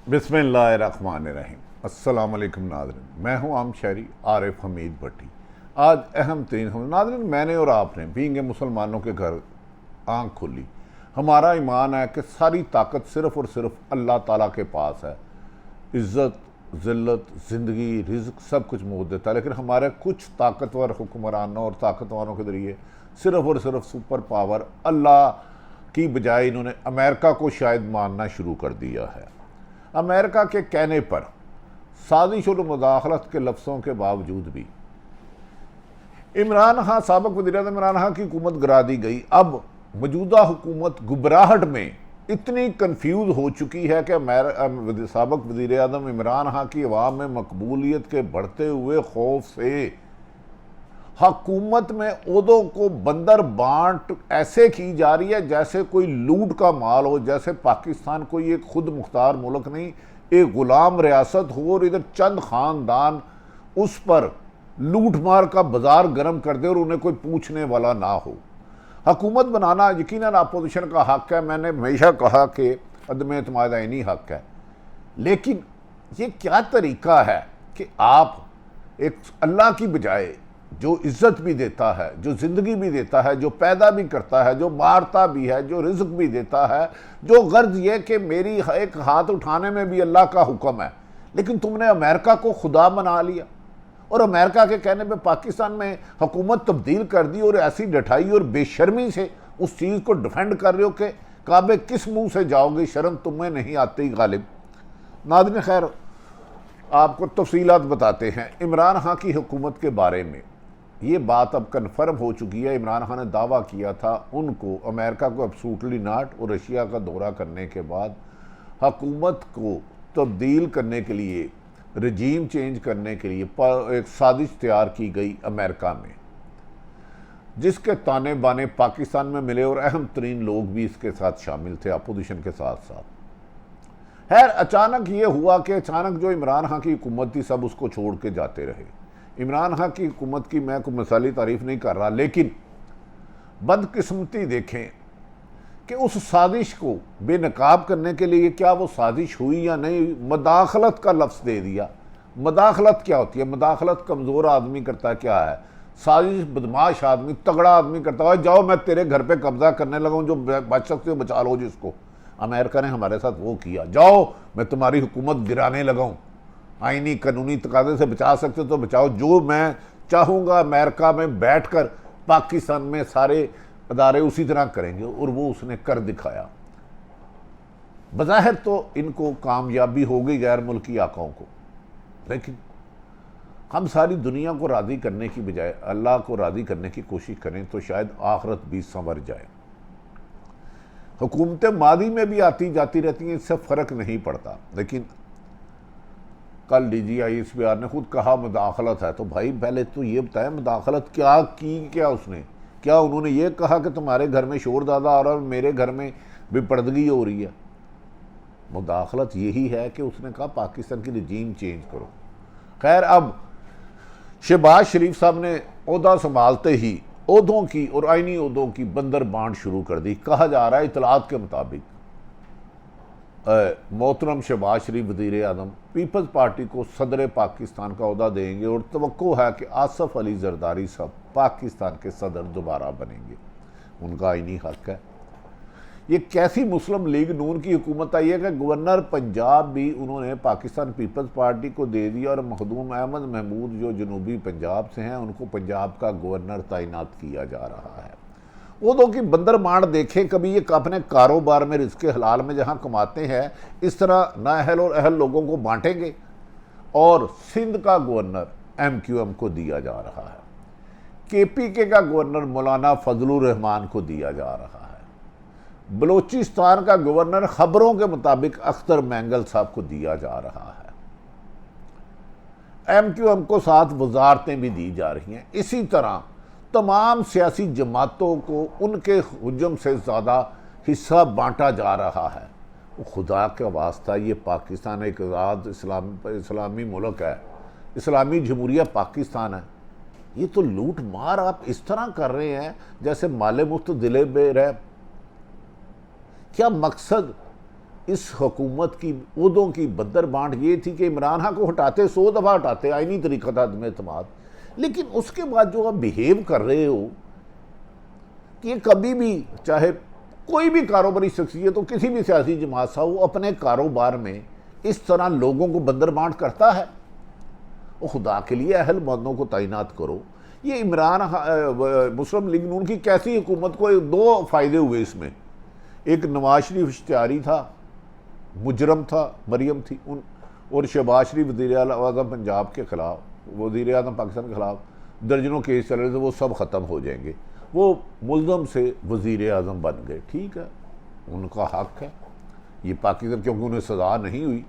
बिस्मिल्लाहिर्रहमानिर्रहीम। अस्सलाम वालेकुम नाज़रीन, मैं हूं आम शहरी आरिफ हमीद भट्टी। आज अहम तीन नाज़रीन, मैंने और आपने बींगे मुसलमानों के घर आंख खोली। हमारा ईमान है कि सारी ताकत सिर्फ़ और सिर्फ अल्लाह ताला के पास है। इज़्ज़त, ज़िल्लत, ज़िंदगी, रिज़्क़ सब कुछ मुझ देता है, लेकिन हमारे कुछ ताकतवर हुक्मरानों और ताकतवरों के ज़रिए सिर्फ़ और सिर्फ सुपर पावर अल्लाह की बजाय इन्होंने अमेरिका को शायद मानना शुरू कर दिया है। अमेरिका के कहने पर साजिश और मुदाखलत के लफ्ज़ों के बावजूद भी इमरान खान, साबिक़ वज़ीर-ए-आज़म इमरान खान की हुकूमत गिरा दी गई। अब मौजूदा हुकूमत गुबराहट में इतनी कन्फ्यूज़ हो चुकी है कि साबिक़ वज़ीर-ए-आज़म इमरान खान की अवाम में मकबूलियत के बढ़ते हुए खौफ से हुकूमत में ओहदों को बंदर बांट ऐसे की जा रही है जैसे कोई लूट का माल हो, जैसे पाकिस्तान कोई एक खुद मुख्तार मुल्क नहीं, एक गुलाम रियासत हो और इधर चंद ख़ानदान उस पर लूट मार का बाजार गर्म कर दे और उन्हें कोई पूछने वाला ना हो। हुकूमत बनाना यकीनन अपोजिशन का हक़ है। मैंने हमेशा कहा कि अदम एतमाद आईनी हक़ है, लेकिन ये क्या तरीका है कि आप एक अल्लाह की बजाय जो इज़्ज़त भी देता है, जो ज़िंदगी भी देता है, जो पैदा भी करता है, जो मारता भी है, जो रिज़्क़ भी देता है, जो गर्ज ये कि मेरी एक हाथ उठाने में भी अल्लाह का हुक्म है, लेकिन तुमने अमेरिका को खुदा बना लिया और अमेरिका के कहने पे पाकिस्तान में हुकूमत तब्दील कर दी और ऐसी डठाई और बेशर्मी से उस चीज़ को डिफेंड कर रहे हो कि काबे किस मुँह से जाओगे, शर्म तुम्हें नहीं आती गालिब। नाज़रीन, खैर आपको तफसीलात बताते हैं। इमरान खान की हुकूमत के बारे में ये बात अब कन्फर्म हो चुकी है। इमरान खान ने दावा किया था उनको अमेरिका को एब्सोल्युटली नॉट और रशिया का दौरा करने के बाद हुकूमत को तब्दील करने के लिए, रजीम चेंज करने के लिए एक साजिश तैयार की गई अमेरिका में, जिसके ताने बाने पाकिस्तान में मिले और अहम तरीन लोग भी इसके साथ शामिल थे, अपोजिशन के साथ साथ। खैर अचानक ये हुआ कि अचानक जो इमरान खान की हुकूमत थी सब उसको छोड़ के जाते रहे। इमरान खान की हुकूमत की मैं कोई मिसाली तारीफ नहीं कर रहा, लेकिन बदकिस्मती देखें कि उस साजिश को बेनकाब करने के लिए क्या वो साजिश हुई या नहीं, मदाखलत का लफ्ज़ दे दिया। मदाखलत क्या होती है? मदाखलत कमज़ोर आदमी करता है, क्या है? साजिश बदमाश आदमी, तगड़ा आदमी करता है, जाओ मैं तेरे घर पे कब्जा करने लगा हूँ, जो बच सकते हो बचा लो जिसको। अमेरिका ने हमारे साथ वो किया, जाओ मैं तुम्हारी हुकूमत गिराने लगा हूँ, आईनी कानूनी तकाज़े से बचा सकते तो बचाओ, जो मैं चाहूँगा अमेरिका में बैठकर पाकिस्तान में सारे अदारे उसी तरह करेंगे, और वो उसने कर दिखाया। बज़ाहिर तो इनको कामयाबी हो गई गैर मुल्की आकाओं को, लेकिन हम सारी दुनिया को राज़ी करने की बजाय अल्लाह को राज़ी करने की कोशिश करें तो शायद आखिरत भी संवर जाए। हुकूमतें मादी में भी आती जाती रहती हैं, इससे फ़र्क नहीं पड़ता, लेकिन कल DGI ने खुद कहा मुदाखलत है। तो भाई पहले तो ये बताया मुदाखलत क्या की, क्या उसने, क्या उन्होंने ये कहा कि तुम्हारे घर में शोर ज़्यादा आ रहा है और मेरे घर में बेपर्दगी हो रही है? मुदाखलत यही है कि उसने कहा पाकिस्तान की रजीम चेंज करो। खैर अब शहबाज शरीफ साहब ने ओहदा संभालते ही ओहदों की और आईनी ओहदों की बंदर बांट शुरू कर दी। कहा जा रहा है इतलात के मुताबिक मोहतरम शहबाज शरीफ वज़ीर-ए-आज़म पीपल्स पार्टी को सदर पाकिस्तान का ओहदा देंगे और तवक्को है कि आसफ अली जरदारी साहब पाकिस्तान के सदर दोबारा बनेंगे। उनका आईनी हक़ है। ये कैसी मुस्लिम लीग नून की हुकूमत आई है कि गवर्नर पंजाब भी उन्होंने पाकिस्तान पीपल्स पार्टी को दे दिया और मखदूम अहमद महमूद जो जनूबी पंजाब से हैं उनको पंजाब का गवर्नर तैनात किया जा रहा है। ओहदों की बंदर मांड देखें, कभी ये अपने कारोबार में रिज़्क़ हलाल में जहाँ कमाते हैं इस तरह नाअहल और अहल लोगों को बांटेंगे, और सिंध का गवर्नर MQM को दिया जा रहा है, KPK का गवर्नर मौलाना फजलुर रहमान को दिया जा रहा है, बलोचिस्तान का गवर्नर खबरों के मुताबिक अख्तर मैंगल साहब को दिया जा रहा है। MQM को साथ वजारतें भी दी जा रही हैं। इसी तरह तमाम सियासी जमातों को उनके हुजम से ज़्यादा हिस्सा बांटा जा रहा है। खुदा का वास्ता, ये पाकिस्तान एक आज़ाद इस्लामी मुल्क है, इस्लामी जमहूरिया पाकिस्तान है। ये तो लूट मार आप इस तरह कर रहे हैं जैसे माले मुफ्त दिले बेर है। क्या मकसद इस हुकूमत की उहदों की बदर बांट ये थी कि इमरान खान को हटाते 100 दफ़ा हटाते, आईनी तरीका था अदम एतमाद, लेकिन उसके बाद जो आप बिहेव कर रहे हो कि ये कभी भी, चाहे कोई भी कारोबारी शख्सियत हो, किसी भी सियासी जमात सा हो, अपने कारोबार में इस तरह लोगों को बंदर बांट करता है। वो खुदा के लिए अहल बंदों को तैनात करो। ये इमरान मुस्लिम लीग नून की कैसी हुकूमत को दो फ़ायदे हुए इसमें। एक नवाज शरीफ इश्तिहारी था, मुजरम था, मरियम थी उन, और शहबाज शरीफ वज़ीर आज़म पंजाब के ख़िलाफ़, वज़ीर आज़म पाकिस्तान के ख़िलाफ़ दर्जनों केस चल रहे थे, वो सब ख़त्म हो जाएंगे। वो मुल्ज़म से वज़ीर आज़म बन गए, ठीक है, उनका हक़ है ये पाकिस्तान, क्योंकि उन्हें सज़ा नहीं हुई।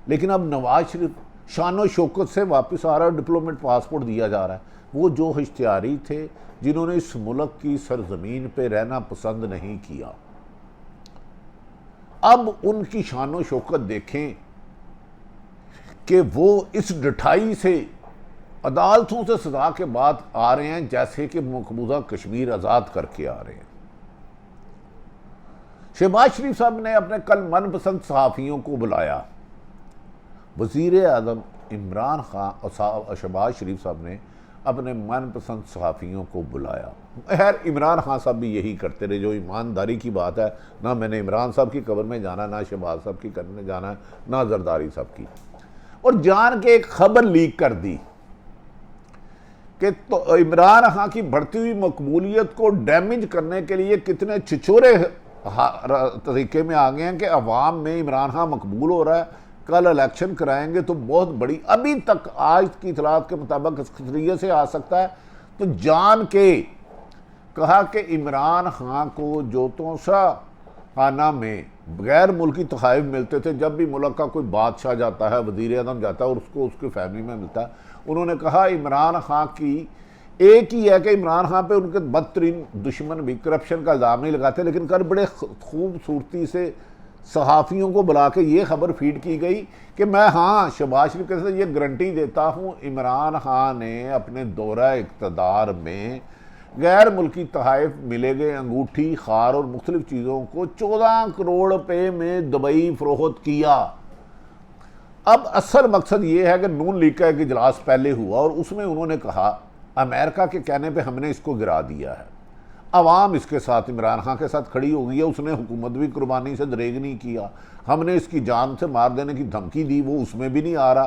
लेकिन अब नवाज शरीफ शान शौकत से वापस आ रहा है, डिप्लोमेट पासपोर्ट दिया जा रहा है। वो जो इश्तिहारी थे जिन्होंने इस मुल्क की सरजमीन पे रहना पसंद नहीं किया, अब उनकी शान शौकत देखें कि वो इस डठाई से अदालतों से सजा के बाद आ रहे हैं जैसे कि मकबूजा कश्मीर आज़ाद करके आ रहे हैं। शहबाज शरीफ साहब ने अपने कल मनपसंद सहाफ़ियों को बुलाया, वज़ीर आज़म इमरान खान और शहबाज शरीफ साहब ने अपने मनपसंद सहाफ़ियों को बुलाया। खैर इमरान खान साहब भी यही करते रहे, जो ईमानदारी की बात है। ना मैंने इमरान साहब की कब्र में जाना, ना शहबाज साहब की कब्र में जाना, ना जरदारी साहब की। और जान के एक खबर लीक कर दी कि तो इमरान खान की बढ़ती हुई मकबूलियत को डैमेज करने के लिए कितने छिछोरे तरीके में आ गए हैं कि अवाम में इमरान खान मकबूल हो रहा है, कल इलेक्शन कराएंगे तो बहुत बड़ी, अभी तक आज की इतलात के मुताबिक खतरिये से आ सकता है। तो जान के कहा कि इमरान खान को जो तोसा खाना में गैर मुल्की तोहफ़े मिलते थे, जब भी मुल्क का कोई बादशाह जाता है, वज़ीर आज़म जाता है और उसको उसकी फैमिली में मिलता है, उन्होंने कहा इमरान खान की एक ही है कि इमरान खान पे उनके बदतरीन दुश्मन भी करप्शन का इल्ज़ाम नहीं लगाते, लेकिन कर बड़े खूबसूरती से सहाफ़ियों को बुला के ये खबर फीड की गई कि मैं, हाँ, शहबाज शरीफ के साथ ये गारंटी देता हूँ, इमरान खान ने अपने दौरा इक़्तिदार में गैर मुल्की तोहफ़े मिले गए अंगूठी, खार और मुख्तलिफ़ चीज़ों को 14 करोड़ रुपये में दुबई फ़रोख्त किया। अब असल मकसद ये है कि नून लीग का एक इजलास पहले हुआ और उसमें उन्होंने कहा अमेरिका के कहने पे हमने इसको गिरा दिया है, अवाम इसके साथ इमरान खान के साथ खड़ी हो गई है, उसने हुकूमत भी कुर्बानी से दरेग नहीं किया, हमने इसकी जान से मार देने की धमकी दी, वो उसमें भी नहीं आ रहा,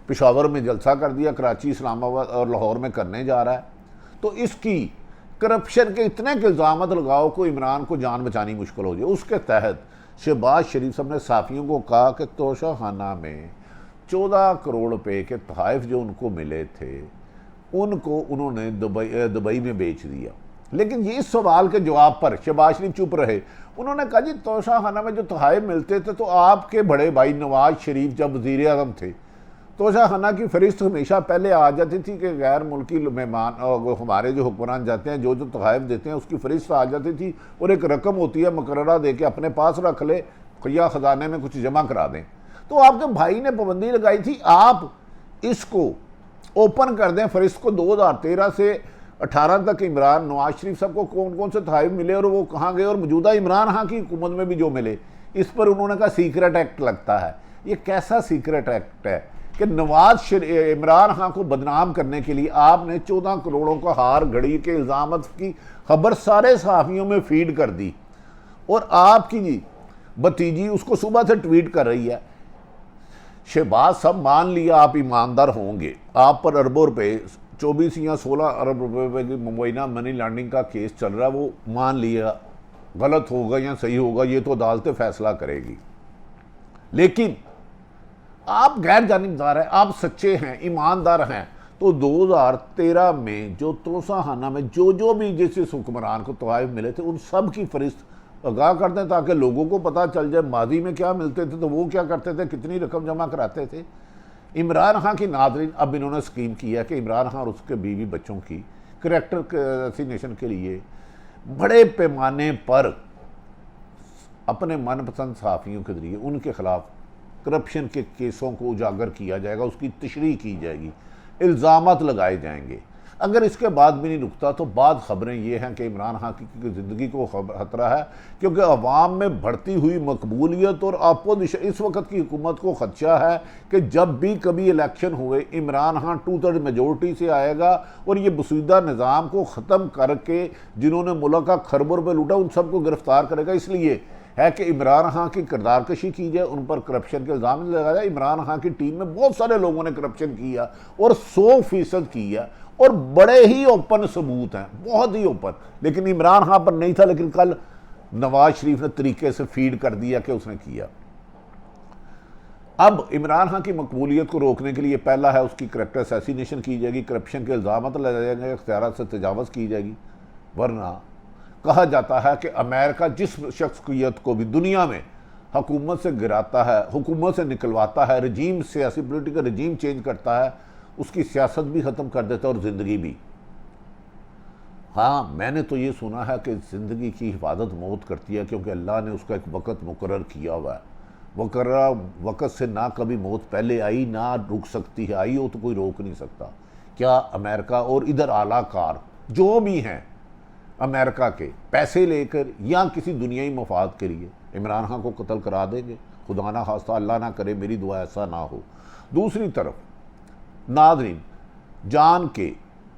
पेशावर में जलसा कर दिया, कराची, इस्लामाबाद और लाहौर में करने जा रहा है। तो इसकी करप्शन के इतने इल्ज़ाम लगाओ को इमरान को जान बचानी मुश्किल हो जाए। उसके तहत शहबाज शरीफ साहब ने साफ़ियों को कहा कि तोशा खाना में 14 करोड़ रुपए के तोहफ़े जो उनको मिले थे उनको उन्होंने दुबई में बेच दिया। लेकिन ये सवाल के जवाब पर शहबाज शरीफ चुप रहे। उन्होंने कहा जी तोशा खाना में जो तोहफ़े मिलते थे तो आपके बड़े भाई नवाज शरीफ जब वज़ीर आज़म थे, तोशा खाना की फहरिस्त हमेशा पहले आ जाती थी कि गैर मुल्की मेहमान हमारे जो हुक्मरान जाते हैं जो जो तोहफ़े देते हैं उसकी फहरिस्त आ जाती थी और एक रकम होती है मुकर्ररा दे के अपने पास रख ले या ख़जाने में कुछ जमा करा दें। तो आपके भाई ने पाबंदी लगाई थी आप इसको ओपन कर दें फहरिस्त को। 2013 से 18 तक इमरान नवाज शरीफ साहब को कौन कौन से तोहफ़े मिले और वो कहाँ गए, और मौजूदा इमरान खान की हुकूमत में भी जो मिले, इस पर उन्होंने कहा सीक्रेट एक्ट लगता है। ये कैसा सीक्रेट एक्ट है कि इमरान खान को बदनाम करने के लिए आपने 14 करोड़ों का हार घड़ी के इल्ज़ाम की खबर सारे सहाफ़ियों में फीड कर दी और आपकी भतीजी उसको सुबह से ट्वीट कर रही है। शहबाज साहब मान लिया आप ईमानदार होंगे, आप पर अरबों रुपए 24 या 16 अरब रुपए की मुबैना मनी लॉन्ड्रिंग का केस चल रहा है, वो मान लिया, गलत होगा या सही होगा ये तो अदालतें फैसला करेगी। लेकिन आप गैर जानिबदार हैं, आप सच्चे हैं, ईमानदार हैं, तो 2013 में जो तोशा खाना में जो भी जिस हुक्मरान को तोहफ़े मिले थे उन सब की फहरिस्त आगाह कर दें ताकि लोगों को पता चल जाए माजी में क्या मिलते थे तो वो क्या करते थे, कितनी रकम जमा कराते थे। इमरान खान की नादरीन अब इन्होंने स्कीम की है कि इमरान खान और उसके बीवी बच्चों की करैक्टर असैसिनेशन के लिए बड़े पैमाने पर अपने मनपसंद सहाफ़ियों के जरिए उनके ख़िलाफ़ करप्शन के केसों को उजागर किया जाएगा, उसकी तशरीह की जाएगी, इल्ज़ामात लगाए जाएंगे। अगर इसके बाद भी नहीं रुकता तो बाद खबरें ये हैं कि इमरान खान की ज़िंदगी को खतरा है, क्योंकि अवाम में बढ़ती हुई मकबूलियत और अपोजिशन, इस वक्त की हुकूमत को खदशा है कि जब भी कभी इलेक्शन हुए इमरान खान 2/3 मेजोरिटी से आएगा और ये बसूदा निज़ाम को ख़त्म करके जिन्होंने मुल्क का खरबों रुपये लूटा उन सबको गिरफ्तार करेगा। इसलिए है कि इमरान खान की किरदार कशी की जाए, उन पर करप्शन के इल्ज़ाम लगाया जाए। इमरान खान की टीम में बहुत सारे लोगों ने करप्शन किया और 100% किया और बड़े ही ओपन सबूत हैं, बहुत ही ओपन। लेकिन इमरान खान पर नहीं था, लेकिन कल नवाज शरीफ ने तरीके से फीड कर दिया कि उसने किया। अब इमरान खान की मकबूलियत को रोकने के लिए पहला है उसकी करैक्टर असैसिनेशन की जाएगी, करप्शन के इल्ज़ाम लगाए जाएंगे, इख्तियारात से तजावज़ की जाएगी। वरना कहा जाता है कि अमेरिका जिस शख्सियत को भी दुनिया में हुकूमत से गिराता है, हुकूमत से निकलवाता है, रजीम, सियासी पॉलिटिकल रजीम चेंज करता है, उसकी सियासत भी ख़त्म कर देता है और ज़िंदगी भी। हाँ, मैंने तो ये सुना है कि ज़िंदगी की हिफाजत मौत करती है, क्योंकि अल्लाह ने उसका एक वक़्त मुकर्रर किया हुआ है। मुकर्रर वक़्त से ना कभी मौत पहले आई ना रुक सकती है, आई हो तो कोई रोक नहीं सकता। क्या अमेरिका और इधर आलाकार जो भी हैं अमेरिका के पैसे लेकर या किसी दुनियाई मफाद के लिए इमरान खान को कत्ल करा देंगे? खुदा ना खास्ता, अल्लाह ना करे, मेरी दुआ ऐसा ना हो। दूसरी तरफ नाज़रीन, जान के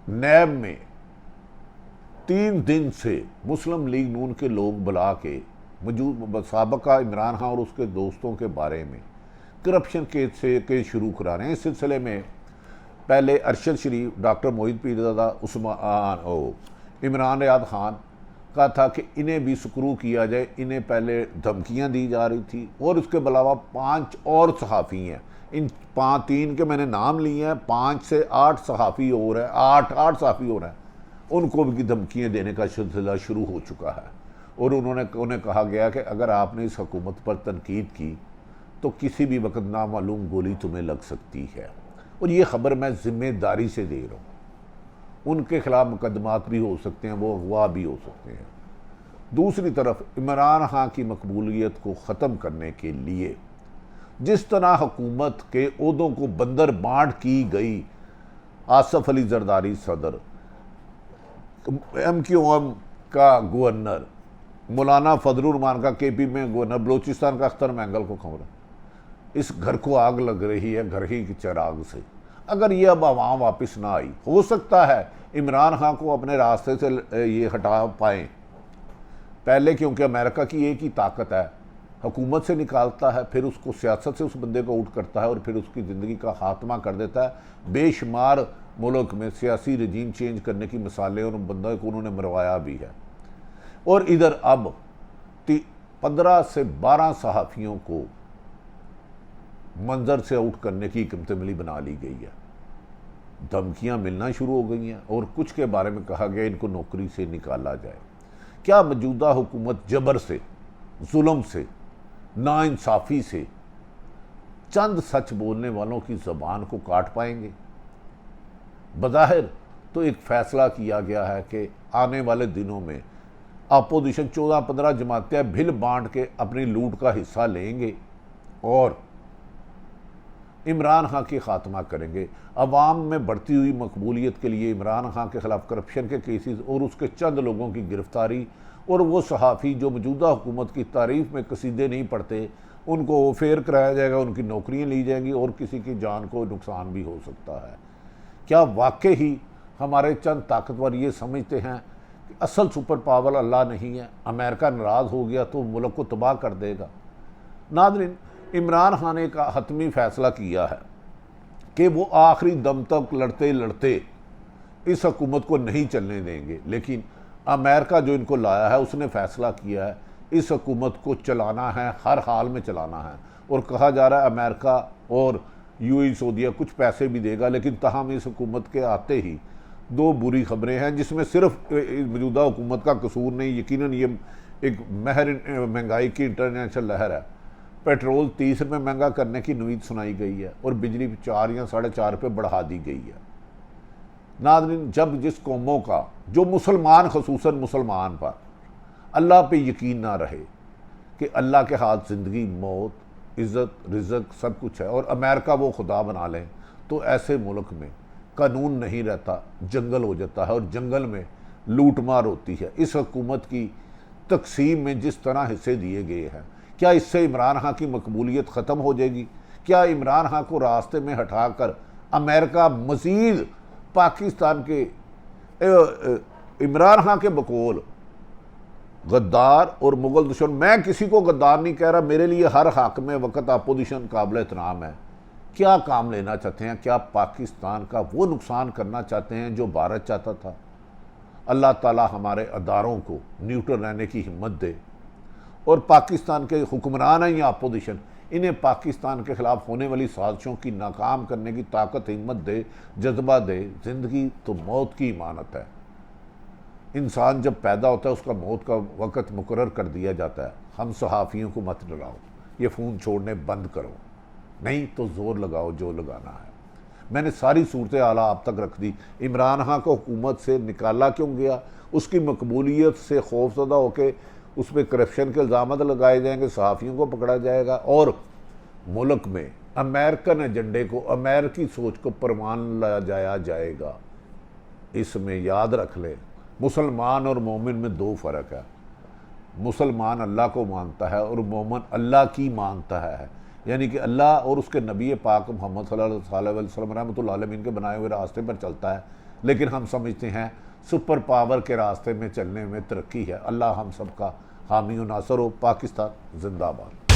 नैब में 3 दिन से मुस्लिम लीग नून के लोग बुला के मौजूद साबका इमरान खान और उसके दोस्तों के बारे में करप्शन केस शुरू करा रहे हैं। इस सिलसिले में पहले अरशद शरीफ, डॉक्टर मोहित पीरज़ादा, उस्मान इमरान रियाद खान का था कि इन्हें भी स्क्रू किया जाए। इन्हें पहले धमकियां दी जा रही थी और उसके अलावा 5 और सहाफ़ी हैं। इन 3 के मैंने नाम लिए हैं, 5 से 8 सहाफ़ी और हैं, 8 सहाफ़ी और हैं। उनको भी धमकियां देने का सिलसिला शुरू हो चुका है और उन्हें कहा गया कि अगर आपने इस हुकूमत पर तनकीद की तो किसी भी वक्त नामालूम गोली तुम्हें लग सकती है। और ये ख़बर मैं ज़िम्मेदारी से दे रहा हूँ, उनके खिलाफ मुकदमात भी हो सकते हैं, वो अगवा भी हो सकते हैं। दूसरी तरफ इमरान खान की मकबूलियत को ख़त्म करने के लिए जिस तरह हुकूमत के ओहदों को बंदर बांट की गई, आसफ अली जरदारी सदर, MQM का गवर्नर, मौलाना फजलुर्रहमान का KP में गवर्नर, बलोचिस्तान का अख्तर मैंगल को खबर, इस घर को आग लग रही है घर ही के चिराग से। अगर ये अब आवाम वापस ना आई, हो सकता है इमरान खान को अपने रास्ते से ये हटा पाएँ पहले, क्योंकि अमेरिका की एक ही ताकत है, हुकूमत से निकालता है, फिर उसको सियासत से उस बंदे को आउट करता है और फिर उसकी ज़िंदगी का खात्मा कर देता है। बेशुमार मुल्क में सियासी रजीम चेंज करने की मिसालें और बंदे को उन्होंने मरवाया भी है। और इधर अब 15 से 12 सहाफ़ियों को मंजर से आउट करने की हिकमत-ए-अमली बना ली गई है। धमकियां मिलना शुरू हो गई हैं और कुछ के बारे में कहा गया इनको नौकरी से निकाला जाए। क्या मौजूदा हुकूमत जबर से, जुल्म से, नाइंसाफ़ी से चंद सच बोलने वालों की ज़बान को काट पाएंगे? बज़ाहिर तो एक फ़ैसला किया गया है कि आने वाले दिनों में अपोजिशन 14-15 जमातें भिल बांट के अपनी लूट का हिस्सा लेंगे और इमरान खान की खात्मा करेंगे। अवाम में बढ़ती हुई मकबूलियत के लिए इमरान खान के ख़िलाफ़ करप्शन के केसेस और उसके चंद लोगों की गिरफ्तारी और वो सहाफ़ी जो मौजूदा हुकूमत की तारीफ़ में कसीदे नहीं पढ़ते उनको फेर कराया जाएगा, उनकी नौकरियां ली जाएंगी और किसी की जान को नुकसान भी हो सकता है। क्या वाकई ही हमारे चंद ताकतवर ये समझते हैं कि असल सुपर पावर अल्लाह नहीं है, अमेरिका नाराज़ हो गया तो मुल्क को तबाह कर देगा? नाज़रीन, इमरान खान ने का हतमी फ़ैसला किया है कि वो आखिरी दम तक लड़ते लड़ते इस हुकूमत को नहीं चलने देंगे, लेकिन अमेरिका जो इनको लाया है उसने फ़ैसला किया है इस हुकूमत को चलाना है, हर हाल में चलाना है। और कहा जा रहा है अमेरिका और UAE सऊदीया कुछ पैसे भी देगा, लेकिन तहम इस हुकूमत के आते ही 2 बुरी खबरें हैं जिसमें सिर्फ मौजूदा हुकूमत का कसूर नहीं, यकीनन ये एक महंगाई की इंटरनेशनल लहर है। पेट्रोल 30 रुपये महंगा करने की नुईद सुनाई गई है और बिजली 4 या 4.5 रुपये बढ़ा दी गई है। नाज़रीन, जब जिस कौमों का जो मुसलमान, खसूसन मुसलमान पर अल्लाह पे यकीन ना रहे कि अल्लाह के हाथ ज़िंदगी, मौत, इज़्ज़त, रिज़्क़ सब कुछ है और अमेरिका वो खुदा बना लें, तो ऐसे मुल्क में कानून नहीं रहता, जंगल हो जाता है और जंगल में लूटमार होती है। इस हुकूमत की तकसीम में जिस तरह हिस्से दिए गए हैं, क्या इससे इमरान खान की मकबूलियत ख़त्म हो जाएगी? क्या इमरान खान को रास्ते में हटाकर अमेरिका मज़ीद पाकिस्तान के इमरान खान के बकौल गद्दार और मुगल दुश्मन, मैं किसी को गद्दार नहीं कह रहा, मेरे लिए हर हाकिम वक्त अपोजिशन काबिल एहतराम है, क्या काम लेना चाहते हैं? क्या पाकिस्तान का वो नुकसान करना चाहते हैं जो भारत चाहता था? अल्लाह ताला हमारे अदारों को न्यूट्रल रहने की हिम्मत दे और पाकिस्तान के हुक्मरान हैं या अपोजिशन, इन्हें पाकिस्तान के ख़िलाफ़ होने वाली साजिशों की नाकाम करने की ताकत हिम्मत दे, जज्बा दे। ज़िंदगी तो मौत की इमानत है। इंसान जब पैदा होता है उसका मौत का वक़्त मुकर्रर कर दिया जाता है। हम सहाफ़ियों को मत डराओ, ये फ़ोन छोड़ने बंद करो, नहीं तो ज़ोर लगाओ जो लगाना है। मैंने सारी सूरत आला आप तक रख दी। इमरान खान को हुकूमत से निकाला क्यों गया? उसकी मकबूलियत से खौफजदा होकर उस पर करप्शन के इल्ज़ाम लगाए जाएंगे, सहाफ़ियों को पकड़ा जाएगा और मुल्क में अमेरिकन एजेंडे को, अमेरिकी सोच को परवान लाया जाएगा। इसमें याद रख ले, मुसलमान और मोमिन में दो फ़र्क है। मुसलमान अल्लाह को मानता है और मोमिन अल्लाह की मानता है, यानी कि अल्लाह और उसके नबी पाक मोहम्मद सल्लल्लाहु अलैहि वसल्लम रहमतुल्लाह अलैहि के बनाए हुए रास्ते पर चलता है। लेकिन हम समझते हैं सुपर पावर के रास्ते में चलने में तरक्की है। अल्लाह हम सबका हामी और नासर हो। पाकिस्तान जिंदाबाद।